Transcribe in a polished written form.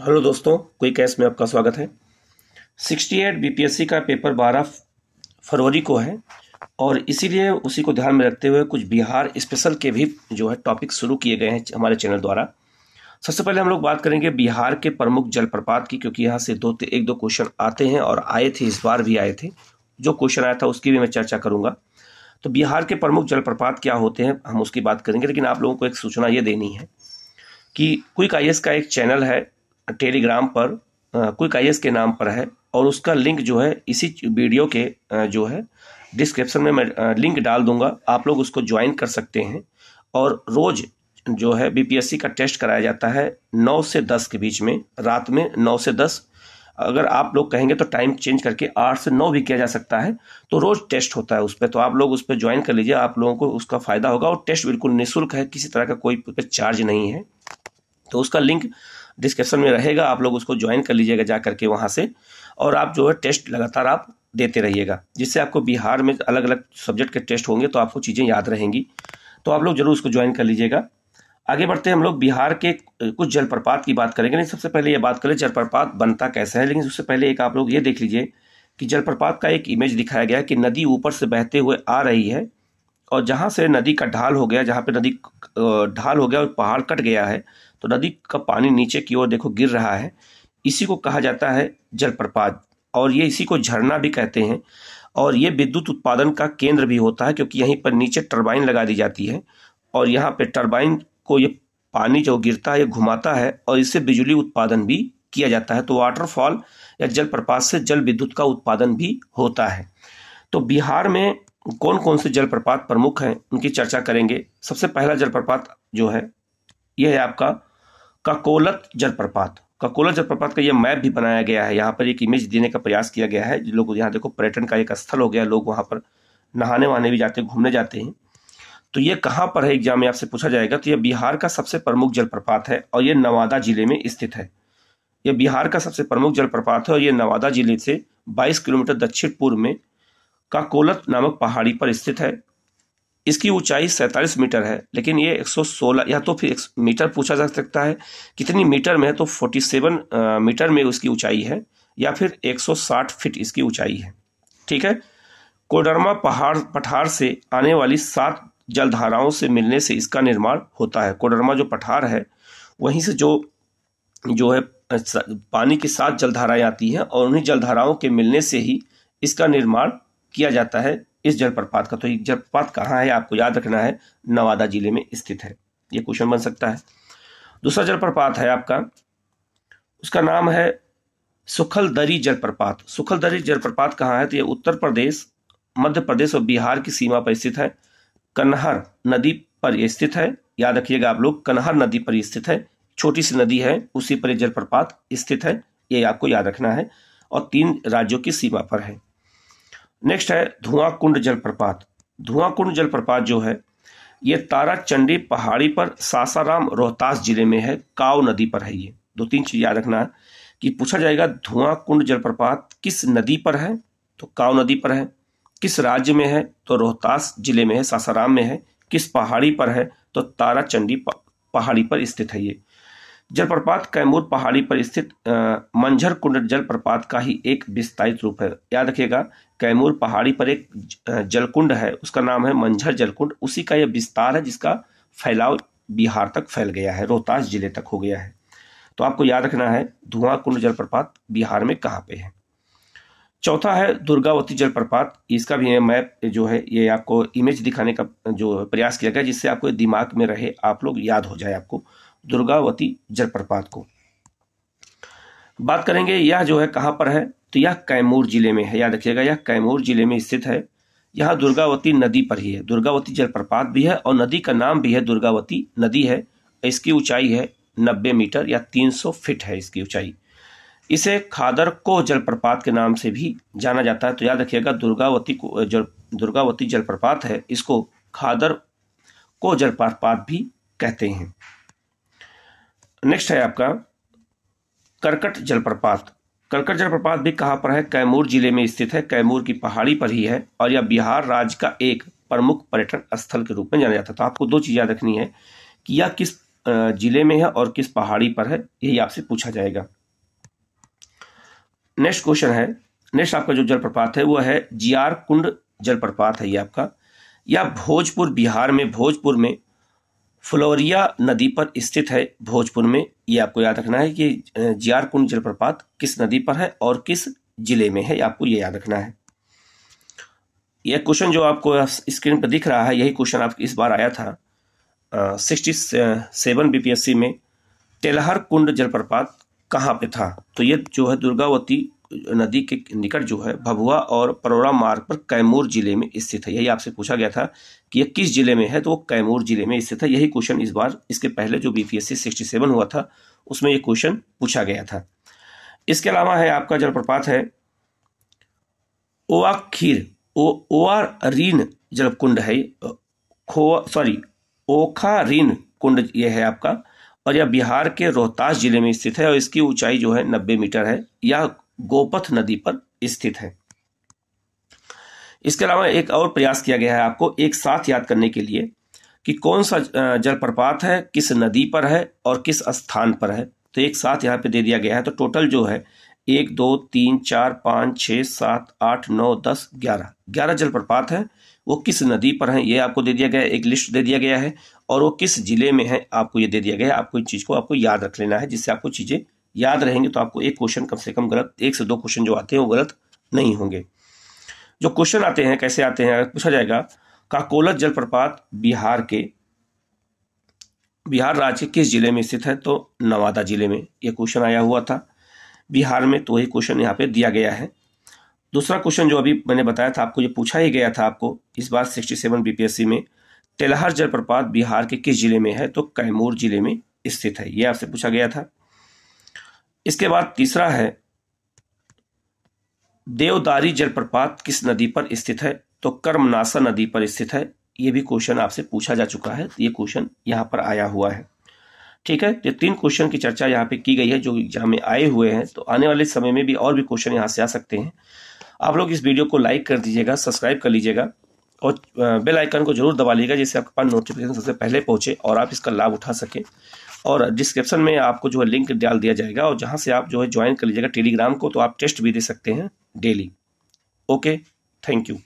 Hello दोस्तों, quick cash में आपका स्वागत है। 68 बीपीएससी का पेपर 12 फरवरी को है और इसीलिए उसी को ध्यान में रखते हुए कुछ बिहार स्पेशल के भी जो है टॉपिक शुरू किए गए हैं हमारे चैनल द्वारा। सबसे पहले हम लोग बात करेंगे बिहार के प्रमुख जलप्रपात की, क्योंकि यहाँ से एक दो क्वेश्चन आते हैं और आए थे, इस बार भी आए थे। जो क्वेश्चन आया था उसकी भी मैं चर्चा करूँगा। तो बिहार के प्रमुख जलप्रपात क्या होते हैं हम उसकी बात करेंगे, लेकिन आप लोगों को एक सूचना ये देनी है कि क्विक आईएएस का एक चैनल है टेलीग्राम पर, क्विक आईएएस के नाम पर है, और उसका लिंक जो है इसी वीडियो के जो है डिस्क्रिप्शन में मैं लिंक डाल दूंगा। आप लोग उसको ज्वाइन कर सकते हैं। और रोज जो है बीपीएससी का टेस्ट कराया जाता है 9 से 10 के बीच में, रात में 9 से 10। अगर आप लोग कहेंगे तो टाइम चेंज करके 8 से 9 भी किया जा सकता है। तो रोज टेस्ट होता है उस पर, तो आप लोग उस पर ज्वाइन कर लीजिए, आप लोगों को उसका फायदा होगा। और टेस्ट बिल्कुल निःशुल्क है, किसी तरह का कोई चार्ज नहीं है। तो उसका लिंक डिस्क्रिप्शन में रहेगा, आप लोग उसको ज्वाइन कर लीजिएगा जा करके वहाँ से, और आप जो है टेस्ट लगातार आप देते रहिएगा, जिससे आपको बिहार में अलग अलग सब्जेक्ट के टेस्ट होंगे तो आपको चीज़ें याद रहेंगी। तो आप लोग जरूर उसको ज्वाइन कर लीजिएगा। आगे बढ़ते हैं, हम लोग बिहार के कुछ जलप्रपात की बात करेंगे। लेकिन सबसे पहले ये बात करें जलप्रपात बनता कैसा है। लेकिन उससे पहले एक आप लोग ये देख लीजिए कि जलप्रपात का एक इमेज दिखाया गया है कि नदी ऊपर से बहते हुए आ रही है, और जहाँ से नदी का ढाल हो गया, जहाँ पे नदी ढाल हो गया और पहाड़ कट गया है, तो नदी का पानी नीचे की ओर देखो गिर रहा है। इसी को कहा जाता है जलप्रपात, और ये इसी को झरना भी कहते हैं। और ये विद्युत उत्पादन का केंद्र भी होता है, क्योंकि यहीं पर नीचे टरबाइन लगा दी जाती है, और यहाँ पे टरबाइन को ये पानी जो गिरता है ये घुमाता है, और इससे बिजली उत्पादन भी किया जाता है। तो वाटरफॉल या जलप्रपात से जल विद्युत का उत्पादन भी होता है। तो बिहार में कौन कौन से जलप्रपात प्रमुख हैं उनकी चर्चा करेंगे। सबसे पहला जलप्रपात जो है यह है आपका ककोलत जलप्रपात। ककोलत जलप्रपात का यह मैप भी बनाया गया है, यहाँ पर एक इमेज देने का प्रयास किया गया है। लोग यहाँ देखो पर्यटन का एक स्थल हो गया, लोग वहाँ पर नहाने वहाने भी जाते हैं, घूमने जाते हैं। तो ये कहाँ पर है, एग्जाम में आपसे पूछा जाएगा। तो यह बिहार का सबसे प्रमुख जलप्रपात है और ये नवादा जिले में स्थित है। यह बिहार का सबसे प्रमुख जलप्रपात है और ये नवादा जिले से 22 किलोमीटर दक्षिण पूर्व में ककोलत नामक पहाड़ी पर स्थित है। इसकी ऊंचाई 47 मीटर है, लेकिन ये 116 या तो फिर मीटर पूछा जा सकता है कितनी मीटर में है, तो 47 मीटर में उसकी ऊंचाई है, या फिर 160 फीट इसकी ऊंचाई है। ठीक है। कोडरमा पठार से आने वाली 7 जलधाराओं से मिलने से इसका निर्माण होता है। कोडरमा जो पठार है वहीं से जो है पानी की 7 जलधाराएं आती हैं, और उन्हीं जलधाराओं के मिलने से ही इसका निर्माण किया जाता है इस जलप्रपात का। तो ये जलप्रपात कहाँ है आपको याद रखना है, नवादा जिले में स्थित है। ये क्वेश्चन बन सकता है। दूसरा जलप्रपात है आपका, उसका नाम है सुखलदरी जलप्रपात। सुखलदरी जलप्रपात कहाँ है, तो ये उत्तर प्रदेश, मध्य प्रदेश और बिहार की सीमा पर स्थित है। कन्हर नदी पर यह स्थित है, याद रखिएगा आप लोग, कन्हर नदी पर स्थित है। छोटी सी नदी है, उसी पर जलप्रपात स्थित है, ये आपको याद रखना है, और 3 राज्यों की सीमा पर है। नेक्स्ट है धुआं कुंड जलप्रपात। धुआं कुंड जलप्रपात जो है ये ताराचंडी पहाड़ी पर सासाराम रोहतास जिले में है, काव नदी पर है। ये 2-3 चीज याद रखना है कि पूछा जाएगा धुआं कुंड जलप्रपात किस नदी पर है, तो काव नदी पर है। किस राज्य में है, तो रोहतास जिले में है, सासाराम में है। किस पहाड़ी पर है, तो ताराचंडी पहाड़ी पर स्थित है। ये जलप्रपात कैमूर पहाड़ी पर स्थित मंझर कुंड जलप्रपात का ही एक विस्तारित रूप है। याद रखिएगा, कैमूर पहाड़ी पर एक जलकुंड है, उसका नाम है मंझर जलकुंड, उसी का यह विस्तार है जिसका फैलाव बिहार तक फैल गया है, रोहतास जिले तक हो गया है। तो आपको याद रखना है धुआं कुंड जलप्रपात बिहार में कहाँ पे है। चौथा है दुर्गावती जलप्रपात। इसका भी मैप जो है ये आपको इमेज दिखाने का जो प्रयास किया गया, जिससे आपको दिमाग में रहे, आप लोग याद हो जाए आपको दुर्गावती जलप्रपात को। बात करेंगे यह जो है कहाँ पर है, तो यह कैमूर जिले में है। याद रखिएगा, यह कैमूर जिले में स्थित है। यह दुर्गावती नदी पर ही है। दुर्गावती जलप्रपात भी है और नदी का नाम भी है दुर्गावती नदी है। इसकी ऊंचाई है 90 मीटर या 300 फीट है इसकी ऊंचाई। इसे खादर को जलप्रपात के नाम से भी जाना जाता है। तो याद रखिएगा दुर्गावती जलप्रपात है, इसको खादर को जलप्रपात भी कहते हैं। नेक्स्ट है आपका करकट जलप्रपात। करकट जलप्रपात भी कहाँ पर है, कैमूर जिले में स्थित है, कैमूर की पहाड़ी पर ही है, और यह बिहार राज्य का एक प्रमुख पर्यटन स्थल के रूप में जाना जाता है। तो आपको 2 चीज याद रखनी है कि यह किस जिले में है और किस पहाड़ी पर है, यही आपसे पूछा जाएगा। नेक्स्ट क्वेश्चन है, नेक्स्ट आपका जो जलप्रपात है वो है जियार कुंड जलप्रपात है ये आपका, या भोजपुर बिहार में, भोजपुर में फ्लोरिया नदी पर स्थित है। भोजपुर में, ये आपको याद रखना है कि जियार कुंड जलप्रपात किस नदी पर है और किस जिले में है, आपको ये याद रखना है। यह क्वेश्चन जो आपको स्क्रीन पर दिख रहा है, यही क्वेश्चन आप इस बार आया था 67 बीपीएससी में। तेलहर कुंड जलप्रपात कहाँ पे था? तो ये जो है दुर्गावती नदी के निकट जो है भभुआ और परोरा मार्ग पर कैमूर जिले में स्थित है। यही आपसे पूछा गया था कि ये किस जिले में है, तो वो कैमूर जिले में स्थित है। यही क्वेश्चन इस बार, इसके पहले जो बीपीएससी 67 हुआ था उसमें ये क्वेश्चन पूछा गया था। इसके अलावा है आपका जलप्रपात है ओआरीन जलकुंड है, ओखारीन कुंड ये है आपका, और यह बिहार के रोहतास जिले में स्थित है और इसकी ऊंचाई जो है 90 मीटर है। यह गोपथ नदी पर स्थित है। इसके अलावा एक और प्रयास किया गया है आपको एक साथ याद करने के लिए कि कौन सा जलप्रपात है, किस नदी पर है और किस स्थान पर है। तो एक साथ यहाँ पे दे दिया गया है। तो टोटल जो है 1 2 3 4 5 6 7 8 9 10 11 जलप्रपात है। वो किस नदी पर है ये आपको दे दिया गया है, एक लिस्ट दे दिया गया है, और वो किस जिले में है आपको ये दे दिया गया है। आपको इस चीज को आपको याद रख लेना है, जिससे आपको चीजें याद रहेंगे तो आपको एक क्वेश्चन कम से कम गलत, 1 से 2 क्वेश्चन जो आते हैं वो गलत नहीं होंगे। जो क्वेश्चन आते हैं कैसे आते हैं, पूछा जाएगा काकोलत जलप्रपात बिहार राज्य के किस जिले में स्थित है? तो नवादा जिले में यह क्वेश्चन आया हुआ था बिहार में, तो वही क्वेश्चन यहाँ पे दिया गया है। दूसरा क्वेश्चन जो अभी मैंने बताया था आपको, ये पूछा ही गया था आपको इस बार 67 बीपीएससी में, तेलहर जलप्रपात बिहार के किस जिले में है? तो कैमूर जिले में स्थित है, ये आपसे पूछा गया था। इसके बाद तीसरा है देवदारी जलप्रपात किस नदी पर स्थित है? तो कर्मनासा नदी पर स्थित है। ये भी क्वेश्चन आपसे पूछा जा चुका है, ये क्वेश्चन यहाँ पर आया हुआ है। ठीक है, ये 3 क्वेश्चन की चर्चा यहाँ पे की गई है जो एग्जाम में आए हुए हैं। तो आने वाले समय में भी और भी क्वेश्चन यहाँ से आ सकते हैं। आप लोग इस वीडियो को लाइक कर दीजिएगा, सब्सक्राइब कर लीजिएगा और बेल आइकन को जरूर दबा लीजिएगा, जिससे आपके पास नोटिफिकेशन सबसे पहले पहुंचे और आप इसका लाभ उठा सकें। और डिस्क्रिप्शन में आपको जो है लिंक डाल दिया जाएगा, और जहां से आप जो है ज्वाइन कर लीजिएगा टेलीग्राम को, तो आप टेस्ट भी दे सकते हैं डेली। Okay, thank you.